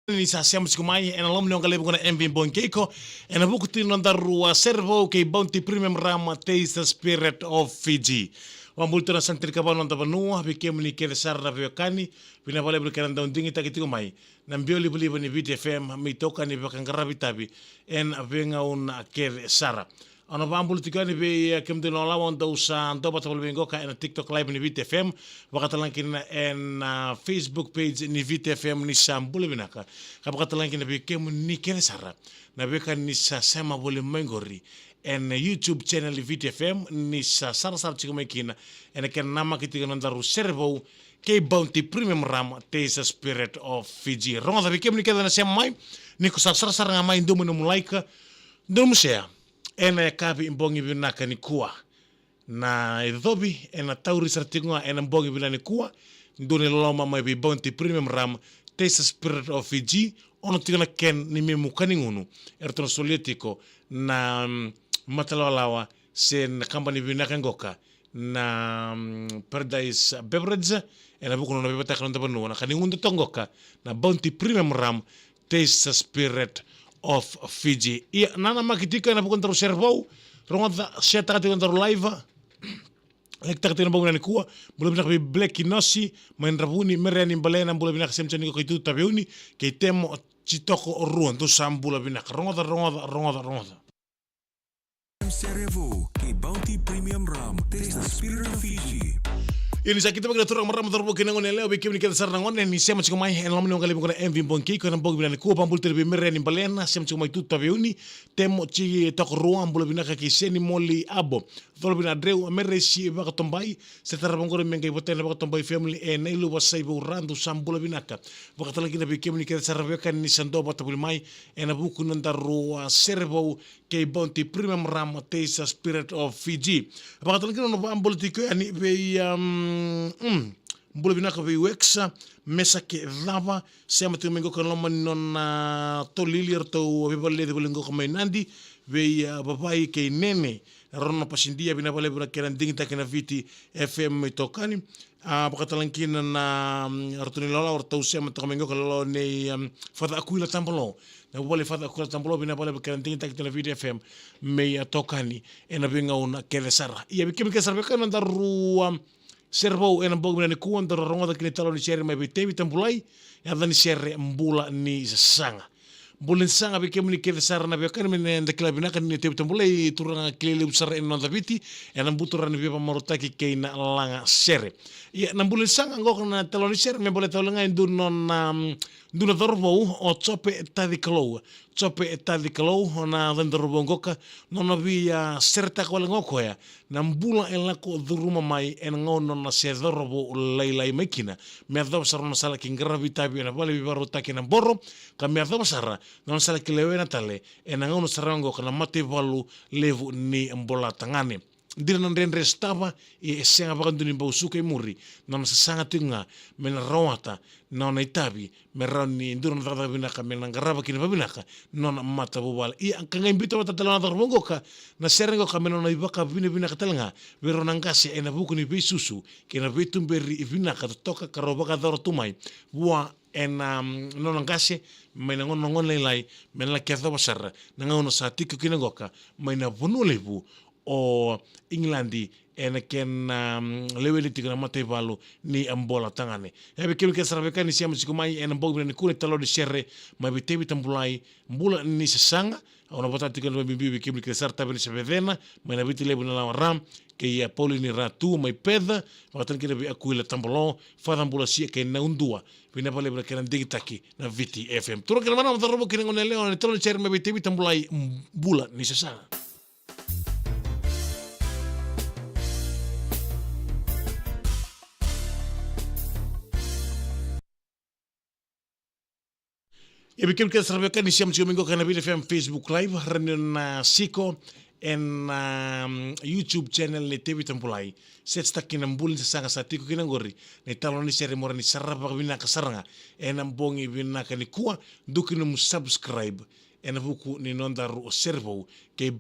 Ni sasema siku mai ena lomni ongalebe kuna MV Bonkeiko ena buku tino ndarua servo ke bounty premium rama taste the spirit of Fiji. Wambulto na santri kabano nda vanua bikem ni kele sarra vyokani bina vale bulkana ndondingi takitiku mai na mbioli bulibo ni VTFM mitoka ni bakangarabi tabi en avenga una kele sarra. Ano vambulu tikani be kemde no lawa onda usa ndo bata bulbengo ka en TikTok live ni VTFM wakatalankin en Facebook page ni VTFM ni sambule binaka kabakatalankin be kemu ni kele sarra na beka ni sa sema bole mengori en YouTube channel VTFM ni sa sar chikumekina en ken nama kitiga nandaru servo ke bounty premium ram taste spirit of Fiji ronga be kemu ni kele na sema mai ni ko sar ngamai ndo mo mulaika ndo musea ena kapi imbongi binaka ni kuwa na idhobi ena tauri sartinga ena mbongi binani kuwa ndone loma mai bi bounty premium ram taste spirit of Fiji ono tigana ken ni memukani ngunu ertono sovietiko na matalalawa sen company binaka ngoka na Paradise Beverage ena bukuno na bebata kana tabanu na kaningundu tongoka na bounty premium ram taste spirit of Fiji. Ia nana makitika na bukan terus servo, ronga saya tak tinggal terus live. Lek tak tinggal bangunan kuah, boleh binak black inosi, main rabuni mereni balena boleh binak semcen niko itu tapi uni, kei temo citoko ruan tu sambula binak ronga. Servo, ke bounty premium ram, taste the spirit of Fiji. Ini sakit bagi turang meram terbuka kena ngone leo bikin ni kita sarang ngone ni siapa cuma mai en lamni ngale bukana MV Bonkeiko na bogi binani ko pambul terbe mereni balena siapa cuma itu tapi uni temo ci tok ruam bulu binaka ki seni moli abo dol bina dreu meresi baka tombai setara bangore mengai boten baka tombai family en ilu wasai bu randu sambula binaka baka talagi na bikin ni kita sarang kan ni sando bata bulu mai en buku nandaru servo ke bounty premium ram taste spirit of Fiji baka talagi na pambul tiko ani be mbula binaka vi wexa mesa ke lava sema tu mengo kan loma non tolilir to bibale de bulengo kama nandi ve babai ke nene rono pasindia bina bale bura keran dingita kena viti FM tokani pakatalankin na artuni lola orto sema tu mengo kan lo ne fada akuila tambolo na bale fada akuila tambolo bina bale keran dingita kena viti FM me tokani ena binga una kele sara ia bikim ke sarbe kan ndaru servo ena bogi na kuan toro ronga kini talo ni share mai bitevi tambulai ya dani share mbula ni sanga bulen sanga be kemni kele sarna be kan men nda klabi na kan ni tevi tambulai turanga klele usar en nda viti ena butura ni be marotaki keina langa share ya na bulen sanga ngok na talo ni share me bole talo ngai ndu non nduna dorbo o chope tadi kalo na vendor bongoka nona via serta ko ngoko ya na mbula en lako duruma mai en ngono na se dorbo lailai makina me ado sarna sala king gravita bi na bale bibaro takina borro ka me ado sara non sala kilewena tale en ngono sarango kana mate valu levu ni mbola tangane dira non rendre stava e senga bakandu ni bausuka muri non sanga tinga men rawata non itabi merani ndurun dada binaka men ngaraba kini babinaka non mata bubal i kanga imbito mata talana darbongoka na serengo kamen non ibaka binaka talanga vero nangase ena buku ni bisusu kena bitum berri binaka toka karobaka dor tumai bua en non ngase men ngon lai men la ketho basar nangono satiko kinangoka men bunulebu o Englandi ena ken leweli tigana mate valu ni ambola tangane ya bikem ke sarabeka ni siam sikumai ena bogi ni kule talo di shere ma bitevi tambulai mbula ni sesanga ona bota tigana bibi bikem ke sarta beni sebedena ma na biti lebu na ram ke ya poli ni ratu mai peda watan ke bi akuila tambolo fa mbula sia ke na undua bina pale bra keran digitaki na viti FM turo ke mana mo robo ke ngone leo ni talo shere ma bitevi tambulai mbula ni sesanga. Ya bikin kita serbakan di siam minggu karena VTFM Facebook Live renin siko en YouTube channel ni TV Tempulai set stakin ambulin sesanga satiko kina gori ni talon ni seri morani sarapa bina kasaranga en ambongi bina kani kuwa dukinum subscribe en buku ni nondaru servo ke